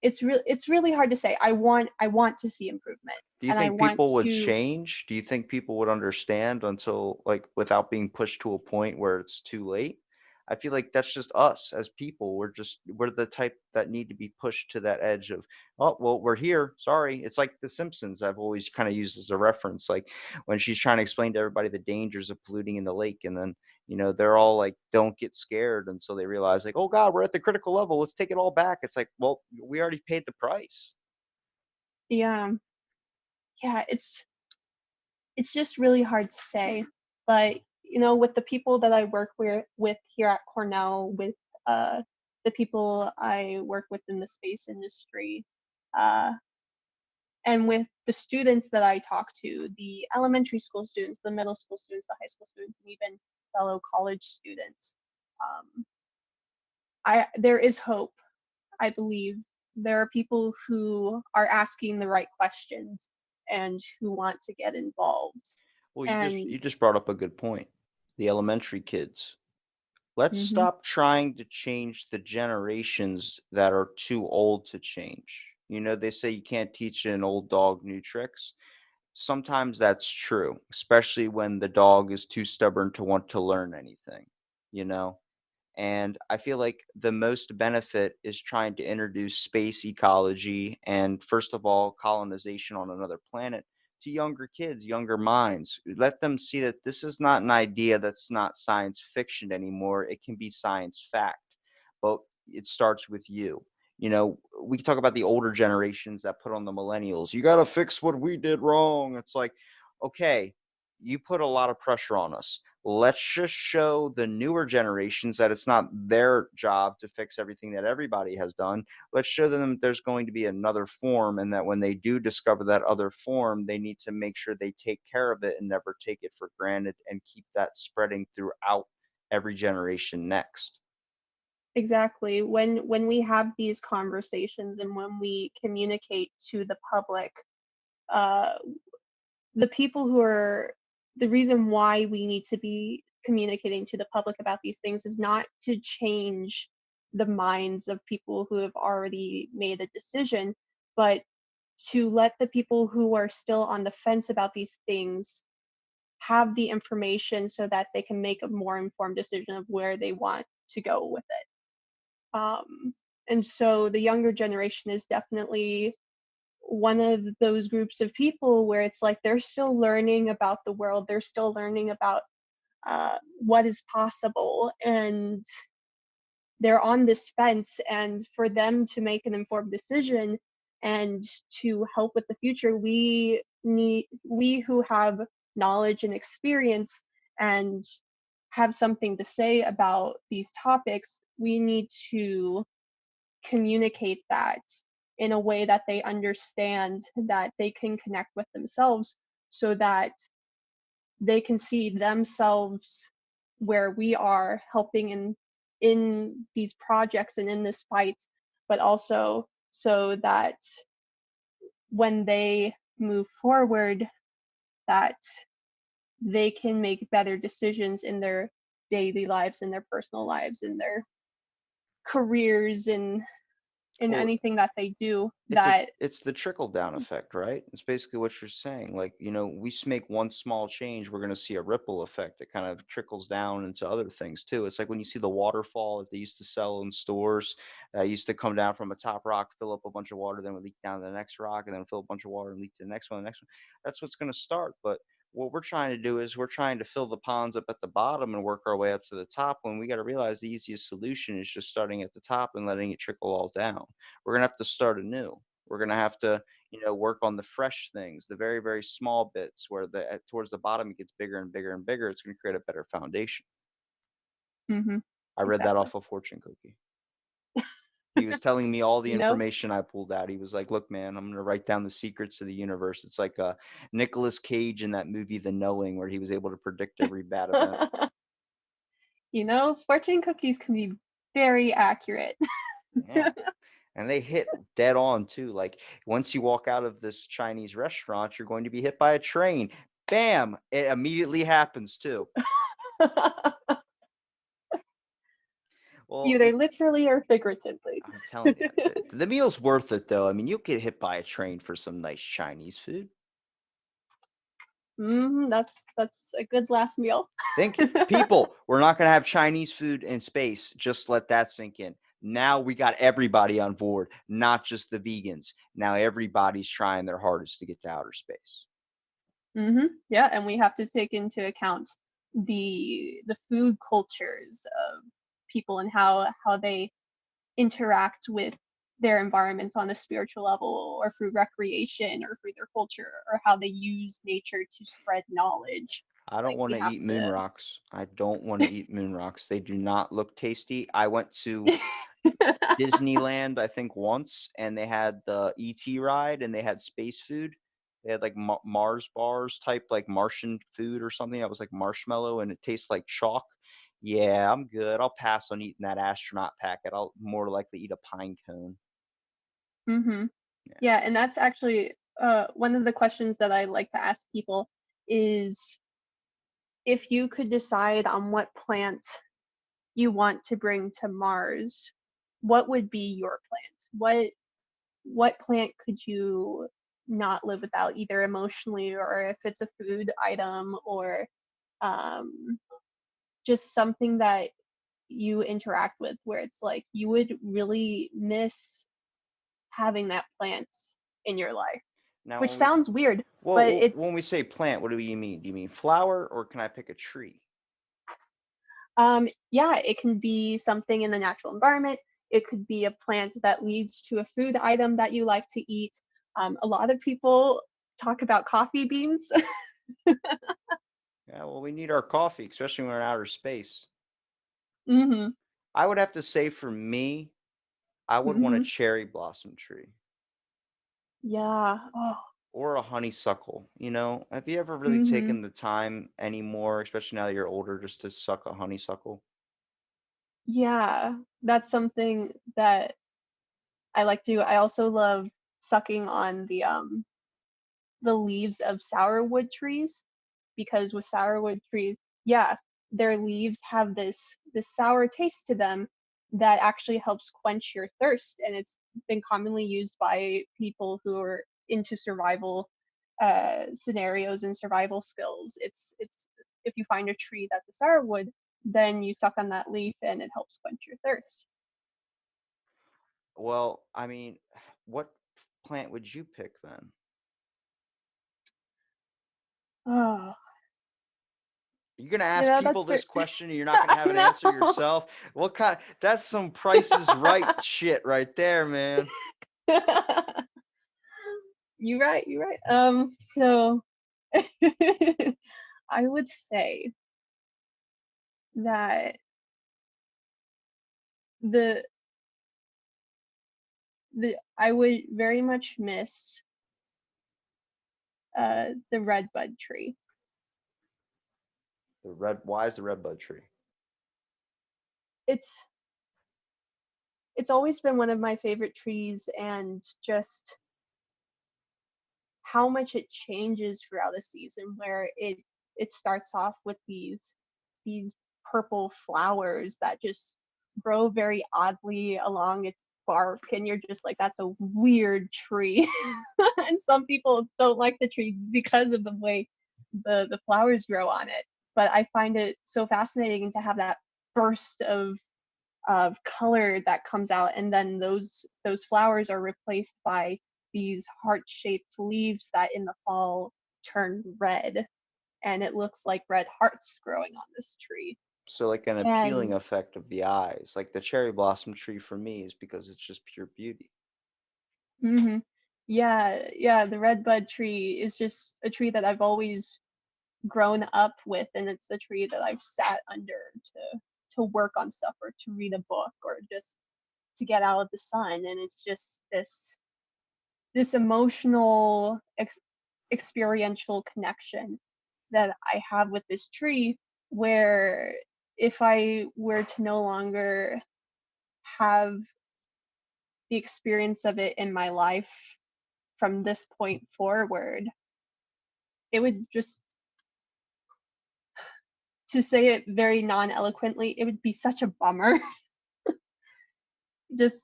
It's really hard to say. I want to see improvement, Do you and I think want people would to. change? Do you think people would understand until like without being pushed to a point where it's too late? I feel like that's just us as people. We're the type that need to be pushed to that edge of, oh, well, we're here. Sorry. It's like The Simpsons. I've always kind of used as a reference, like when she's trying to explain to everybody the dangers of polluting in the lake, and then they're all like, don't get scared until they realize like, oh God, we're at the critical level. Let's take it all back. It's like, well, we already paid the price. Yeah, yeah, it's just really hard to say. But with the people that I work with here at Cornell, with the people I work with in the space industry, uh, and with the students that I talk to, the elementary school students, the middle school students, the high school students, and even fellow college students. Um, there is hope. I believe there are people who are asking the right questions and who want to get involved. Well, And you just brought up a good point. The elementary kids. Let's mhm, stop trying to change the generations that are too old to change. You know, they say you can't teach an old dog new tricks. Sometimes that's true, especially when the dog is too stubborn to want to learn anything, you know? And I feel like the most benefit is trying to introduce space ecology and, first of all, colonization on another planet to younger kids, younger minds. Let them see that this is not an idea that's not science fiction anymore. It can be science fact, but it starts with you. You know, we talk about the older generations that put on the millennials. You got to fix what we did wrong. It's like, okay, you put a lot of pressure on us. Let's just show the newer generations that it's not their job to fix everything that everybody has done. Let's show them that there's going to be another form, and that when they do discover that other form, they need to make sure they take care of it and never take it for granted and keep that spreading throughout every generation next. exactly. When we have these conversations and when we communicate to the public, uh, the people who are the reason why we need to be communicating to the public about these things is not to change the minds of people who have already made a decision, but to let the people who are still on the fence about these things have the information so that they can make a more informed decision of where they want to go with it. And so the younger generation is definitely one of those groups of people where it's like they're still learning about the world, they're still learning about what is possible, and they're on this fence. And for them to make an informed decision and to help with the future, we who have knowledge and experience and have something to say about these topics, we need to communicate that in a way that they understand, that they can connect with themselves, so that they can see themselves where we are helping in these projects and in this fight, but also so that when they move forward, that they can make better decisions in their daily lives, in their personal lives, in their careers, in Well, anything that they do It's a that it's the trickle down effect, right? It's basically what you're saying. Like, you know, we make one small change, we're going to see a ripple effect. It kind of trickles down into other things too. It's like when you see the waterfall that they used to sell in stores, used to come down from a top rock, fill up a bunch of water, then would leak down to the next rock, and then fill a bunch of water and leak to the next one, the next one. That's what's going to start. But what we're trying to do is we're trying to fill the ponds up at the bottom and work our way up to the top, when we got to realize the easiest solution is just starting at the top and letting it trickle all down. We're gonna have to start anew. We're gonna have to, you know, work on the fresh things, the very, very small bits where towards the bottom it gets bigger and bigger and bigger. It's gonna create a better foundation. mhm, I read that exactly. off of Fortune Cookie. He was telling me all the You know? information I pulled out. He was like, "Look, man, I'm gonna write down the secrets of the universe." It's like Nicolas Cage in that movie, The Knowing, where he was able to predict every bad event. You know, fortune cookies can be very accurate. Yeah. And they hit dead on too. Like, once you walk out of this Chinese restaurant, you're going to be hit by a train. Bam! It immediately happens too. Well, Either literally or figuratively. I'm telling you, the meal's worth it though. I mean, you get hit by a train for some nice Chinese food. That's a good last meal. Think, people, we're not going to have Chinese food in space. Just let that sink in. Now we got everybody on board, not just the vegans. Now everybody's trying their hardest to get to outer space. Yeah, and we have to take into account the food cultures of people and how they interact with their environments on a spiritual level, or through recreation, or through their culture, or how they use nature to spread knowledge. I don't Like want we to have eat moon to rocks. I don't want to eat moon rocks. They do not look tasty. I went to Disneyland, I think, once, and they had the ET ride, and they had space food. They had like Mars bars type, like Martian food or something that was like marshmallow, and it tastes like chalk. Yeah, I'm good. I'll pass on eating that astronaut packet. I'll more likely eat a pine cone. Mm-hmm. Yeah. Yeah, and that's actually one of the questions that I like to ask people is if you could decide on what plant you want to bring to Mars, what would be your plant? What plant could you not live without, either emotionally or if it's a food item or um, just something that you interact with where it's like you would really miss having that plant in your life, Now, which sounds weird, but it's when we say plant, what do you mean? Do you mean flower, or can I pick a tree? yeah, it can be something in the natural environment. It could be a plant that leads to a food item that you like to eat. A lot of people talk about coffee beans. Yeah, well, we need our coffee, especially when we're in outer space. Hmm. I would have to say for me, I would want a Hmm. cherry blossom tree Yeah. Oh. or a honeysuckle. Have you ever really Hmm. taken the time anymore, especially now that you're older, just to suck a honeysuckle? Yeah. That's something that I like to do. I also love sucking on the leaves of sourwood trees because with sourwood trees, yeah, their leaves have this sour taste to them that actually helps quench your thirst, and it's been commonly used by people who are into survival scenarios and survival skills. It's if you find a tree that's a sourwood, then you suck on that leaf and it helps quench your thirst. Well, I mean, what plant would you pick then? Oh, You're gonna ask that's people very. this question and you're not gonna I have an answer know. yourself? What kind that's some Price is Right shit right there, man. You're right, you're right. So I would say that the the I would very much miss the redbud tree. Why is the redbud tree? It's it's always been one of my favorite trees, and just how much it changes throughout the season where it starts off with these purple flowers that just grow very oddly along its bark, and you're just like, that's a weird tree. And some people don't like the tree because of the way the flowers grow on it, but I find it so fascinating to have that burst of color that comes out, and then those flowers are replaced by these heart-shaped leaves that in the fall turn red, and it looks like red hearts growing on this tree. So like an appealing And effect of the eyes. Like the cherry blossom tree for me is because it's just pure beauty. hmm yeah, yeah, the red bud tree is just a tree that I've always grown up with, and it's the tree that I've sat under to work on stuff or to read a book or just to get out of the sun, and it's just this emotional experiential connection that I have with this tree, where if I were to no longer have the experience of it in my life from this point forward, it would just, to say it very non-eloquently, it would be such a bummer. Just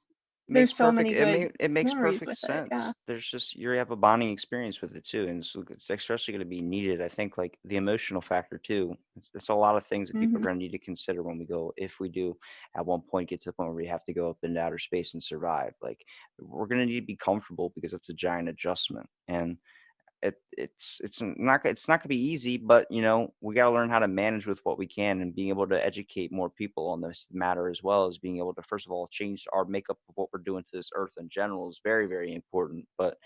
Makes there's so perfect many good it makes memories perfect with it. Yeah. sense. There's just you have a bonding experience with it too, and so it's especially going to be needed. I think like the emotional factor too. It's a lot of things that people are Mhm. going to need to consider when we go, if we do at one point get to the point where we have to go up into outer space and survive. Like we're going to need to be comfortable because it's a giant adjustment, and it's not gonna be easy, but we got to learn how to manage with what we can, and being able to educate more people on this matter, as well as being able to first of all change our makeup of what we're doing to this earth in general, is very, very important. But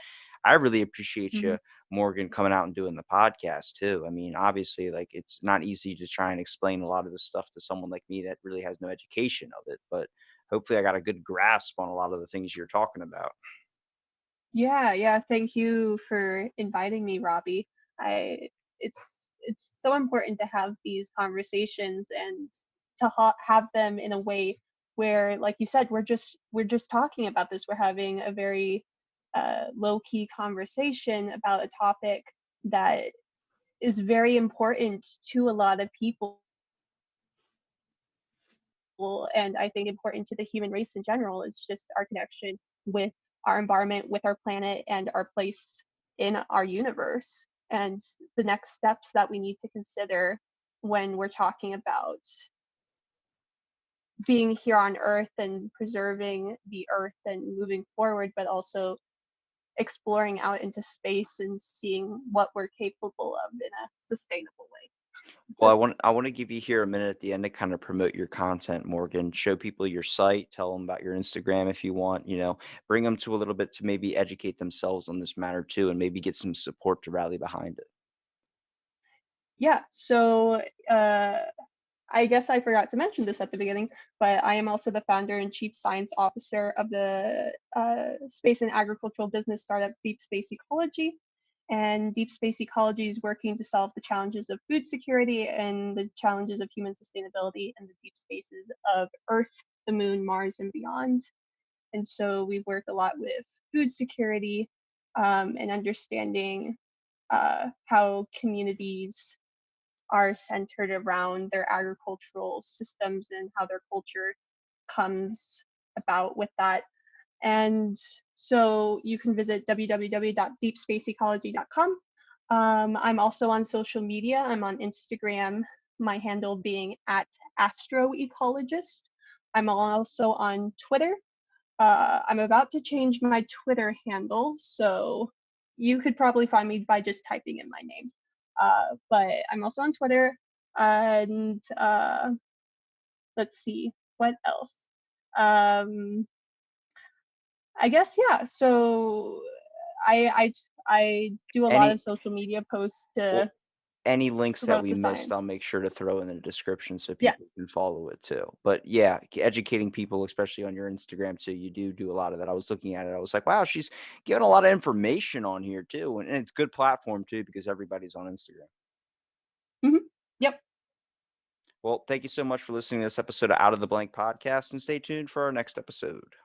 I really appreciate Mhm. you, Morgan, coming out and doing the podcast too. I mean, obviously, like it's not easy to try and explain a lot of this stuff to someone like me that really has no education of it, but hopefully I got a good grasp on a lot of the things you're talking about. Yeah. Thank you for inviting me, Robbie. I it's it's so important to have these conversations and to have them in a way where, like you said, we're just talking about this. We're having a very low key conversation about a topic that is very important to a lot of people, and I think important to the human race in general. It's just our connection with our environment, with our planet, and our place in our universe, and the next steps that we need to consider when we're talking about being here on Earth and preserving the Earth and moving forward, but also exploring out into space and seeing what we're capable of in a sustainable way. Well, I want to give you here a minute at the end to kind of promote your content, Morgan. Show people your site, tell them about your Instagram if you want, bring them to a little bit to maybe educate themselves on this matter too, and maybe get some support to rally behind it. Yeah, so uh, I guess I forgot to mention this at the beginning, but I am also the founder and chief science officer of the space and agricultural business startup Deep Space Ecology. And Deep Space Ecology is working to solve the challenges of food security and the challenges of human sustainability in the deep spaces of Earth, the Moon, Mars, and beyond. And so we work a lot with food security and understanding how communities are centered around their agricultural systems and how their culture comes about with that. And so you can visit www.deepspaceecology.com. I'm also on social media. I'm on Instagram, my handle being at Astroecologist. I'm also on Twitter. I'm about to change my Twitter handle, so you could probably find me by just typing in my name. But I'm also on Twitter, and let's see what else. Um, I guess yeah. So I I I do a lot Any of social media posts well, to any links that promote we the missed, science. I'll make sure to throw in the description so Yes. people can follow it too. But yeah, educating people, especially on your Instagram too, you do a lot of that. I was looking at it, I was like, wow, she's giving a lot of information on here too, and it's good platform too because everybody's on Instagram. Yep. Well, thank you so much for listening to this episode of Out of the Blank podcast, and stay tuned for our next episode.